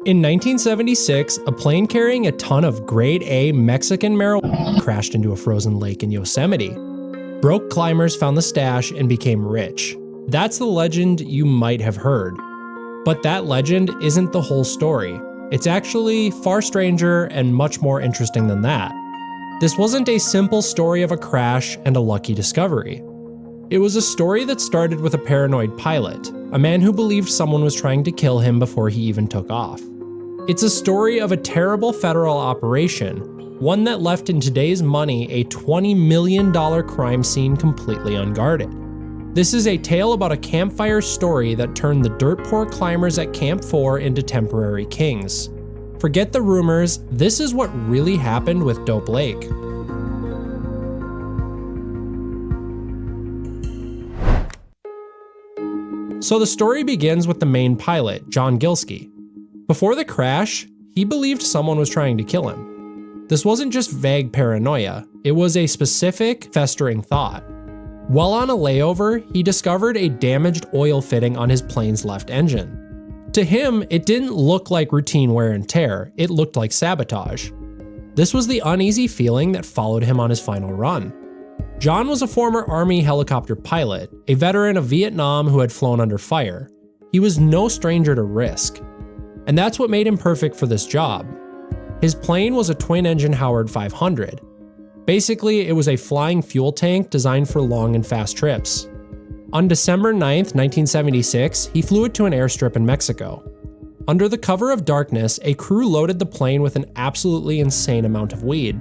In 1976, a plane carrying a ton of grade A Mexican marijuana crashed into a frozen lake in Yosemite. Broke climbers found the stash and became rich. That's the legend you might have heard. But that legend isn't the whole story. It's actually far stranger and much more interesting than that. This wasn't a simple story of a crash and a lucky discovery. It was a story that started with a paranoid pilot, a man who believed someone was trying to kill him before he even took off. It's a story of a terrible federal operation, one that left in today's money a $20 million crime scene completely unguarded. This is a tale about a campfire story that turned the dirt poor climbers at Camp 4 into temporary kings. Forget the rumors, this is what really happened with Dope Lake. So the story begins with the main pilot, John Gilski. Before the crash, he believed someone was trying to kill him. This wasn't just vague paranoia, it was a specific, festering thought. While on a layover, he discovered a damaged oil fitting on his plane's left engine. To him, it didn't look like routine wear and tear, it looked like sabotage. This was the uneasy feeling that followed him on his final run. John was a former Army helicopter pilot, a veteran of Vietnam who had flown under fire. He was no stranger to risk. And that's what made him perfect for this job. His plane was a twin-engine Howard 500. Basically, it was a flying fuel tank designed for long and fast trips. On December 9th, 1976, he flew it to an airstrip in Mexico. Under the cover of darkness, a crew loaded the plane with an absolutely insane amount of weed.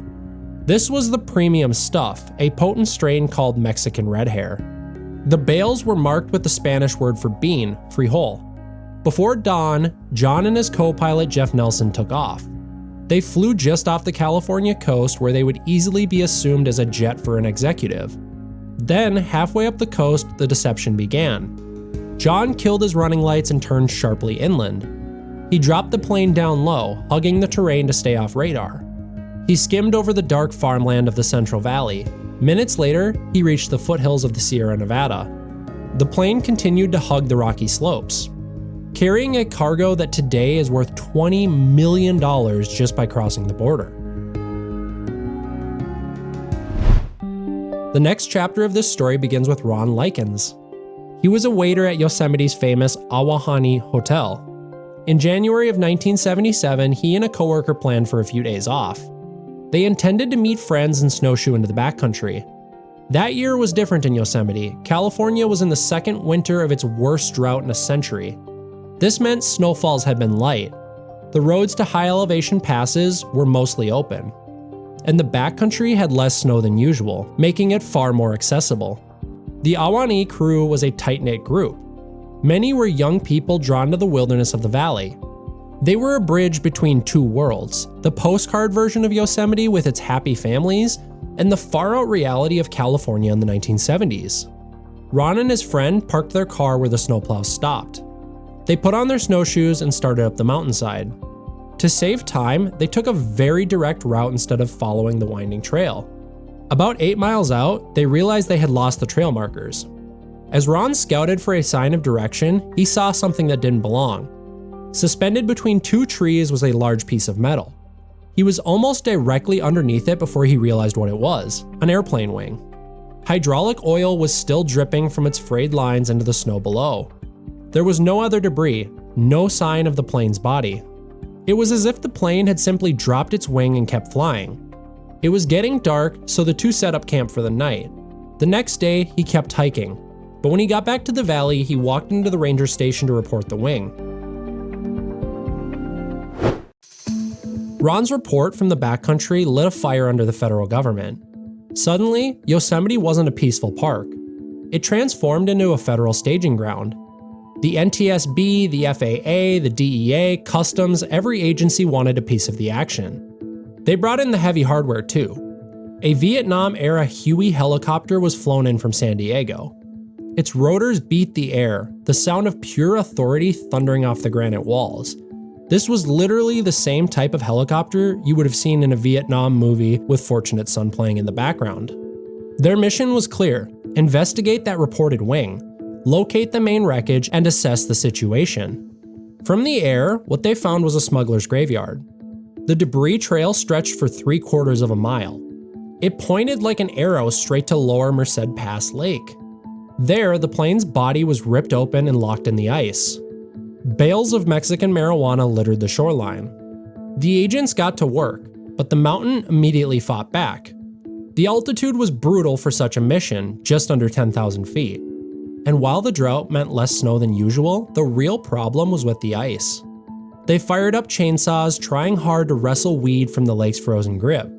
This was the premium stuff, a potent strain called Mexican red hair. The bales were marked with the Spanish word for bean, frijol. Before dawn, John and his co-pilot Jeff Nelson took off. They flew just off the California coast where they would easily be assumed as a jet for an executive. Then, halfway up the coast, the deception began. John killed his running lights and turned sharply inland. He dropped the plane down low, hugging the terrain to stay off radar. He skimmed over the dark farmland of the Central Valley. Minutes later, he reached the foothills of the Sierra Nevada. The plane continued to hug the rocky slopes, carrying a cargo that today is worth $20 million just by crossing the border. The next chapter of this story begins with Ron Likens. He was a waiter at Yosemite's famous Ahwahnee Hotel. In January of 1977, he and a coworker planned for a few days off. They intended to meet friends and snowshoe into the backcountry. That year was different in Yosemite. California was in the second winter of its worst drought in a century. This meant snowfalls had been light. The roads to high elevation passes were mostly open, and the backcountry had less snow than usual, making it far more accessible. The Ahwahnee crew was a tight-knit group. Many were young people drawn to the wilderness of the valley. They were a bridge between two worlds, the postcard version of Yosemite with its happy families, and the far-out reality of California in the 1970s. Ron and his friend parked their car where the snowplows stopped. They put on their snowshoes and started up the mountainside. To save time, they took a very direct route instead of following the winding trail. About 8 miles out, they realized they had lost the trail markers. As Ron scouted for a sign of direction, he saw something that didn't belong. Suspended between two trees was a large piece of metal. He was almost directly underneath it before he realized what it was, an airplane wing. Hydraulic oil was still dripping from its frayed lines into the snow below. There was no other debris, no sign of the plane's body. It was as if the plane had simply dropped its wing and kept flying. It was getting dark, so the two set up camp for the night. The next day, he kept hiking, but when he got back to the valley, he walked into the ranger station to report the wing. Ron's report from the backcountry lit a fire under the federal government. Suddenly, Yosemite wasn't a peaceful park. It transformed into a federal staging ground. The NTSB, the FAA, the DEA, Customs, every agency wanted a piece of the action. They brought in the heavy hardware too. A Vietnam-era Huey helicopter was flown in from San Diego. Its rotors beat the air, the sound of pure authority thundering off the granite walls. This was literally the same type of helicopter you would have seen in a Vietnam movie with Fortunate Son playing in the background. Their mission was clear: investigate that reported wing, locate the main wreckage, and assess the situation. From the air, what they found was a smuggler's graveyard. The debris trail stretched for 3/4 of a mile. It pointed like an arrow straight to Lower Merced Pass Lake. There, the plane's body was ripped open and locked in the ice. Bales of Mexican marijuana littered the shoreline. The agents got to work, but the mountain immediately fought back. The altitude was brutal for such a mission, just under 10,000 feet. And while the drought meant less snow than usual, the real problem was with the ice. They fired up chainsaws, trying hard to wrestle weed from the lake's frozen grip.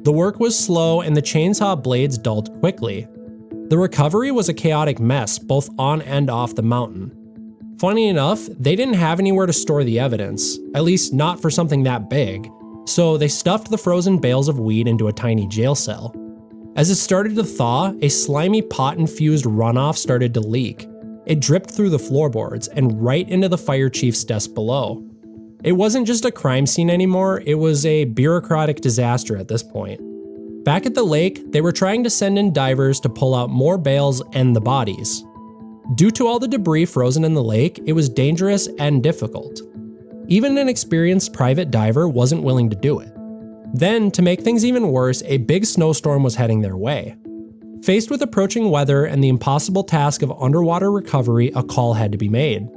The work was slow and the chainsaw blades dulled quickly. The recovery was a chaotic mess, both on and off the mountain. Funny enough, they didn't have anywhere to store the evidence, at least not for something that big, so they stuffed the frozen bales of weed into a tiny jail cell. As it started to thaw, a slimy pot-infused runoff started to leak. It dripped through the floorboards and right into the fire chief's desk below. It wasn't just a crime scene anymore, it was a bureaucratic disaster at this point. Back at the lake, they were trying to send in divers to pull out more bales and the bodies. Due to all the debris frozen in the lake, it was dangerous and difficult. Even an experienced private diver wasn't willing to do it. Then, to make things even worse, a big snowstorm was heading their way. Faced with approaching weather and the impossible task of underwater recovery, a call had to be made.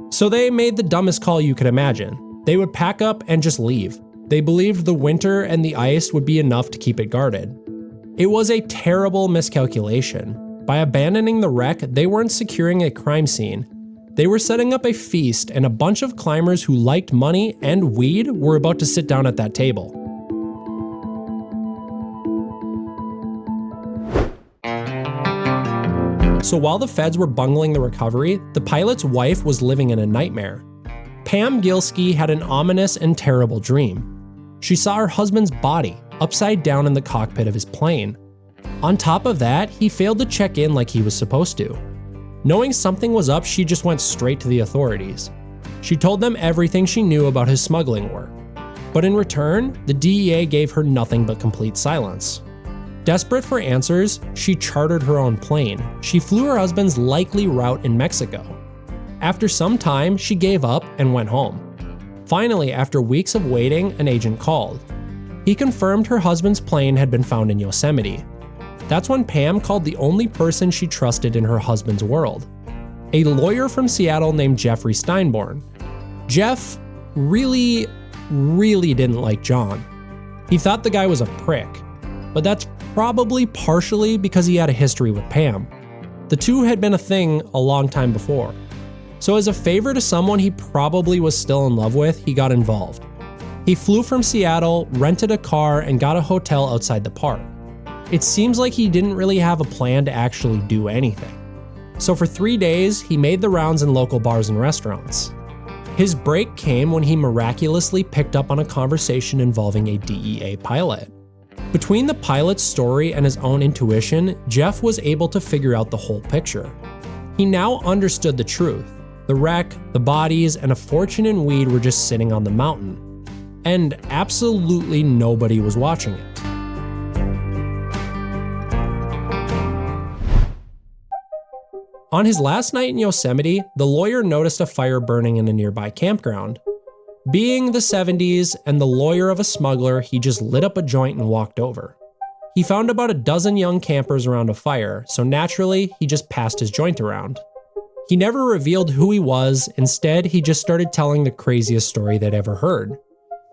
So they made the dumbest call you could imagine. They would pack up and just leave. They believed the winter and the ice would be enough to keep it guarded. It was a terrible miscalculation. By abandoning the wreck, they weren't securing a crime scene. They were setting up a feast, and a bunch of climbers who liked money and weed were about to sit down at that table. So while the feds were bungling the recovery, the pilot's wife was living in a nightmare. Pam Gilski had an ominous and terrible dream. She saw her husband's body upside down in the cockpit of his plane. On top of that, he failed to check in like he was supposed to. Knowing something was up, she just went straight to the authorities. She told them everything she knew about his smuggling work. But in return, the DEA gave her nothing but complete silence. Desperate for answers, she chartered her own plane. She flew her husband's likely route in Mexico. After some time, she gave up and went home. Finally, after weeks of waiting, an agent called. He confirmed her husband's plane had been found in Yosemite. That's when Pam called the only person she trusted in her husband's world, a lawyer from Seattle named Jeffrey Steinborn. Jeff really didn't like John. He thought the guy was a prick, but that's probably partially because he had a history with Pam. The two had been a thing a long time before. So as a favor to someone he probably was still in love with, he got involved. He flew from Seattle, rented a car, and got a hotel outside the park. It seems like he didn't really have a plan to actually do anything. So for 3 days, he made the rounds in local bars and restaurants. His break came when he miraculously picked up on a conversation involving a DEA pilot. Between the pilot's story and his own intuition, Jeff was able to figure out the whole picture. He now understood the truth. The wreck, the bodies, and a fortune in weed were just sitting on the mountain. And absolutely nobody was watching it. On his last night in Yosemite, the lawyer noticed a fire burning in a nearby campground. Being the 70s and the lawyer of a smuggler, he just lit up a joint and walked over. He found about a dozen young campers around a fire, so naturally, he just passed his joint around. He never revealed who he was, instead he just started telling the craziest story they'd ever heard.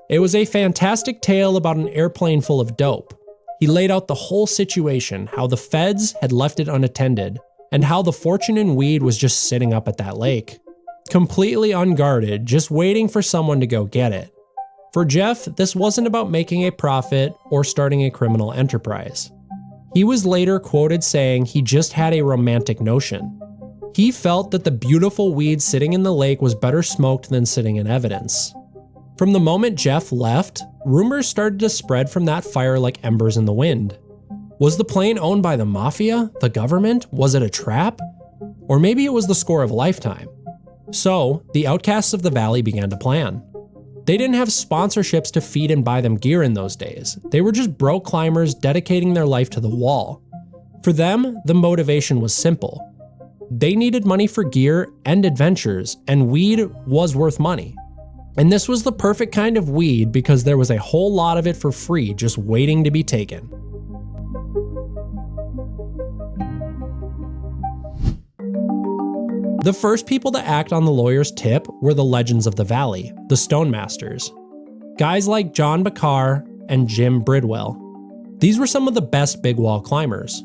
It was a fantastic tale about an airplane full of dope. He laid out the whole situation, how the feds had left it unattended, and how the fortune in weed was just sitting up at that lake. Completely unguarded, just waiting for someone to go get it. For Jeff, this wasn't about making a profit or starting a criminal enterprise. He was later quoted saying he just had a romantic notion. He felt that the beautiful weed sitting in the lake was better smoked than sitting in evidence. From the moment Jeff left, rumors started to spread from that fire like embers in the wind. Was the plane owned by the mafia? The government? Was it a trap? Or maybe it was the score of a lifetime. So, the outcasts of the valley began to plan. They didn't have sponsorships to feed and buy them gear in those days. They were just broke climbers dedicating their life to the wall. For them, the motivation was simple. They needed money for gear and adventures, and weed was worth money. And this was the perfect kind of weed because there was a whole lot of it for free just waiting to be taken. The first people to act on the lawyer's tip were the legends of the valley, the Stone Masters. Guys like John Bakar and Jim Bridwell. These were some of the best big wall climbers.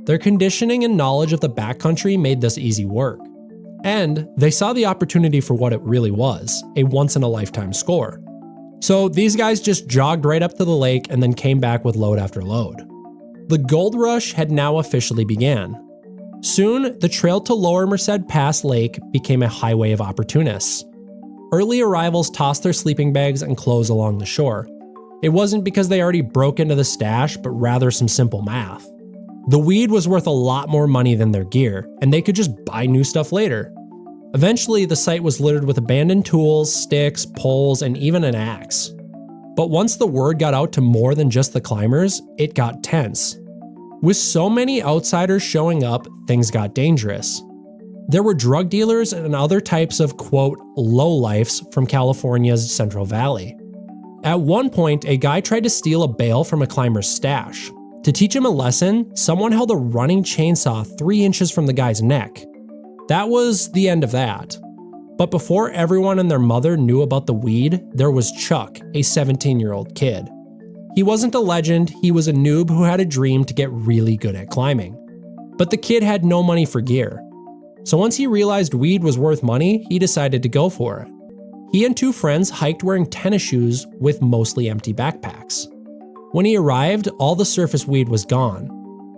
Their conditioning and knowledge of the backcountry made this easy work. And they saw the opportunity for what it really was, a once-in-a-lifetime score. So these guys just jogged right up to the lake and then came back with load after load. The gold rush had now officially began. Soon, the trail to Lower Merced Pass Lake became a highway of opportunists. Early arrivals tossed their sleeping bags and clothes along the shore. It wasn't because they already broke into the stash, but rather some simple math. The weed was worth a lot more money than their gear, and they could just buy new stuff later. Eventually, the site was littered with abandoned tools, sticks, poles, and even an axe. But once the word got out to more than just the climbers, it got tense. With so many outsiders showing up, things got dangerous. There were drug dealers and other types of, quote, lowlifes from California's Central Valley. At one point, a guy tried to steal a bale from a climber's stash. To teach him a lesson, someone held a running chainsaw 3 inches from the guy's neck. That was the end of that. But before everyone and their mother knew about the weed, there was Chuck, a 17-year-old kid. He wasn't a legend, he was a noob who had a dream to get really good at climbing. But the kid had no money for gear. So once he realized weed was worth money, he decided to go for it. He and 2 friends hiked wearing tennis shoes with mostly empty backpacks. When he arrived, all the surface weed was gone.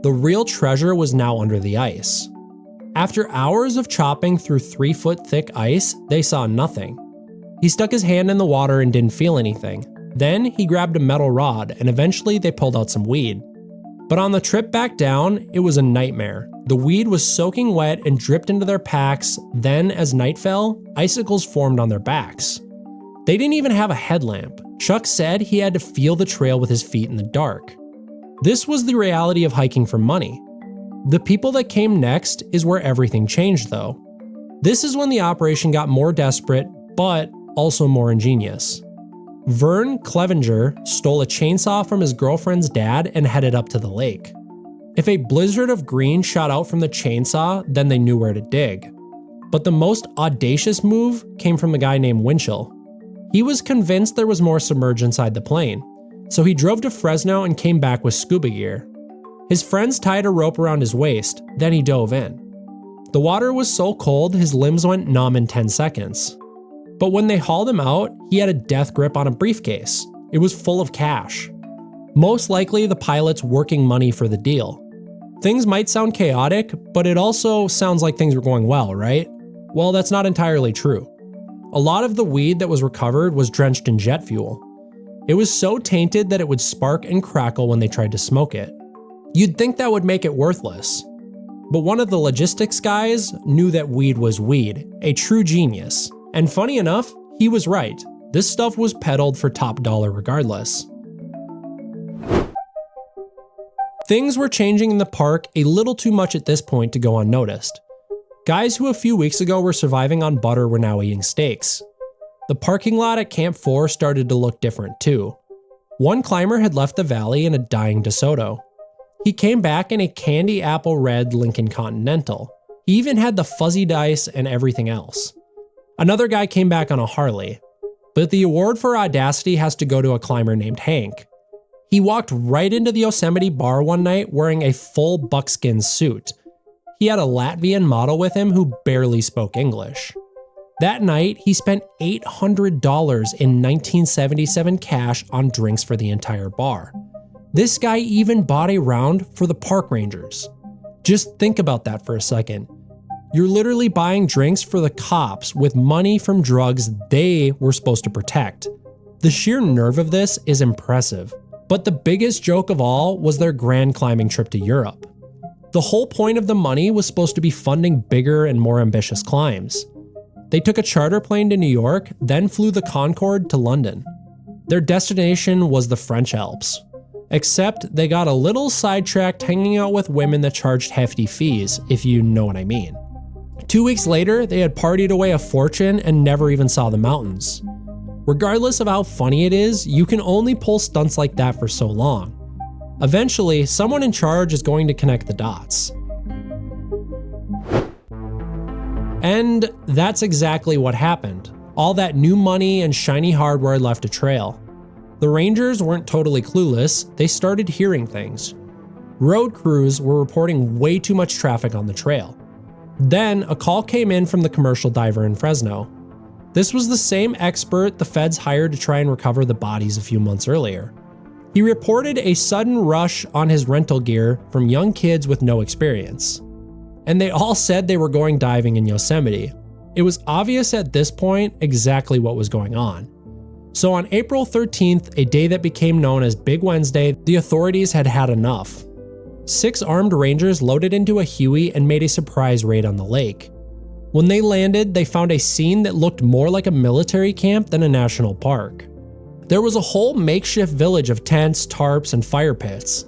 The real treasure was now under the ice. After hours of chopping through 3-foot thick ice, they saw nothing. He stuck his hand in the water and didn't feel anything. Then he grabbed a metal rod and eventually they pulled out some weed. But on the trip back down, it was a nightmare. The weed was soaking wet and dripped into their packs. Then, as night fell, icicles formed on their backs. They didn't even have a headlamp. Chuck said he had to feel the trail with his feet in the dark. This was the reality of hiking for money. The people that came next is where everything changed though. This is when the operation got more desperate, but also more ingenious. Vern Clevenger stole a chainsaw from his girlfriend's dad and headed up to the lake. If a blizzard of green shot out from the chainsaw, then they knew where to dig. But the most audacious move came from a guy named Winchell. He was convinced there was more submerged inside the plane, so he drove to Fresno and came back with scuba gear. His friends tied a rope around his waist, then he dove in. The water was so cold his limbs went numb in 10 seconds. But when they hauled him out, he had a death grip on a briefcase. It was full of cash. Most likely the pilot's working money for the deal. Things might sound chaotic, but it also sounds like things were going well, right? Well, that's not entirely true. A lot of the weed that was recovered was drenched in jet fuel. It was so tainted that it would spark and crackle when they tried to smoke it. You'd think that would make it worthless. But one of the logistics guys knew that weed was weed, a true genius. And funny enough, he was right. This stuff was peddled for top dollar regardless. Things were changing in the park a little too much at this point to go unnoticed. Guys who a few weeks ago were surviving on butter were now eating steaks. The parking lot at Camp 4 started to look different too. One climber had left the valley in a dying DeSoto. He came back in a candy apple red Lincoln Continental. He even had the fuzzy dice and everything else. Another guy came back on a Harley. But the award for audacity has to go to a climber named Hank. He walked right into the Yosemite bar one night wearing a full buckskin suit. He had a Latvian model with him who barely spoke English. That night, he spent $800 in 1977 cash on drinks for the entire bar. This guy even bought a round for the park rangers. Just think about that for a second. You're literally buying drinks for the cops with money from drugs they were supposed to protect. The sheer nerve of this is impressive. But the biggest joke of all was their grand climbing trip to Europe. The whole point of the money was supposed to be funding bigger and more ambitious climbs. They took a charter plane to New York, then flew the Concorde to London. Their destination was the French Alps. Except they got a little sidetracked hanging out with women that charged hefty fees, if you know what I mean. 2 weeks later, they had partied away a fortune and never even saw the mountains. Regardless of how funny it is, you can only pull stunts like that for so long. Eventually, someone in charge is going to connect the dots. And that's exactly what happened. All that new money and shiny hardware left a trail. The Rangers weren't totally clueless, they started hearing things. Road crews were reporting way too much traffic on the trail. Then, a call came in from the commercial diver in Fresno. This was the same expert the feds hired to try and recover the bodies a few months earlier. He reported a sudden rush on his rental gear from young kids with no experience. And they all said they were going diving in Yosemite. It was obvious at this point exactly what was going on. So on April 13th, a day that became known as Big Wednesday, the authorities had had enough. 6 armed rangers loaded into a Huey and made a surprise raid on the lake. When they landed, they found a scene that looked more like a military camp than a national park. There was a whole makeshift village of tents, tarps, and fire pits.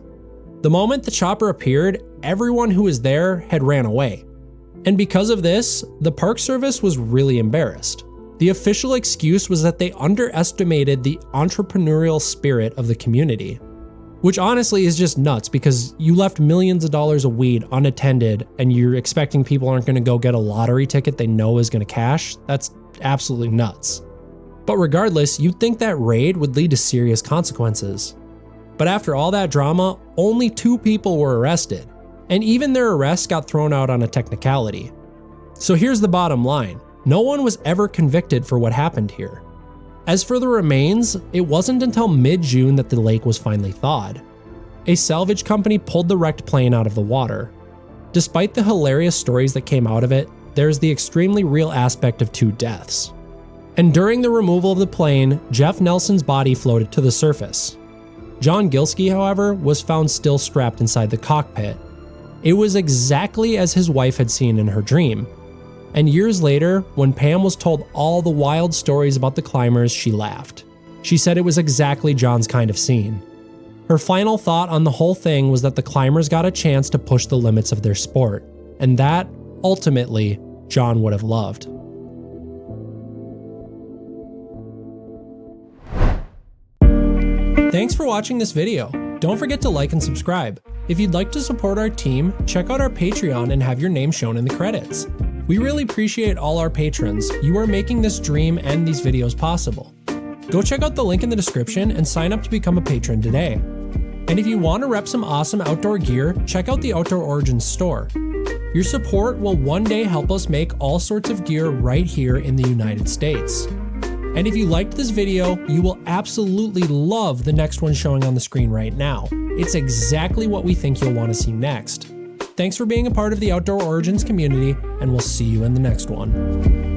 The moment the chopper appeared, everyone who was there had ran away. And because of this, the Park Service was really embarrassed. The official excuse was that they underestimated the entrepreneurial spirit of the community. Which honestly is just nuts because you left millions of dollars of weed unattended and you're expecting people aren't going to go get a lottery ticket they know is going to cash? That's absolutely nuts. But regardless, you'd think that raid would lead to serious consequences. But after all that drama, only 2 people were arrested. And even their arrests got thrown out on a technicality. So here's the bottom line. No one was ever convicted for what happened here. As for the remains, it wasn't until mid-June that the lake was finally thawed. A salvage company pulled the wrecked plane out of the water. Despite the hilarious stories that came out of it, there's the extremely real aspect of 2 deaths. And during the removal of the plane, Jeff Nelson's body floated to the surface. John Gilski, however, was found still strapped inside the cockpit. It was exactly as his wife had seen in her dream. And years later, when Pam was told all the wild stories about the climbers, she laughed. She said it was exactly John's kind of scene. Her final thought on the whole thing was that the climbers got a chance to push the limits of their sport, and that, ultimately, John would have loved. Thanks for watching this video. Don't forget to like and subscribe. If you'd like to support our team, check out our Patreon and have your name shown in the credits. We really appreciate all our patrons. You are making this dream and these videos possible. Go check out the link in the description and sign up to become a patron today. And if you want to rep some awesome outdoor gear, check out the Outdoor Origins store. Your support will one day help us make all sorts of gear right here in the United States. And if you liked this video, you will absolutely love the next one showing on the screen right now. It's exactly what we think you'll want to see next. Thanks for being a part of the Outdoor Origins community, and we'll see you in the next one.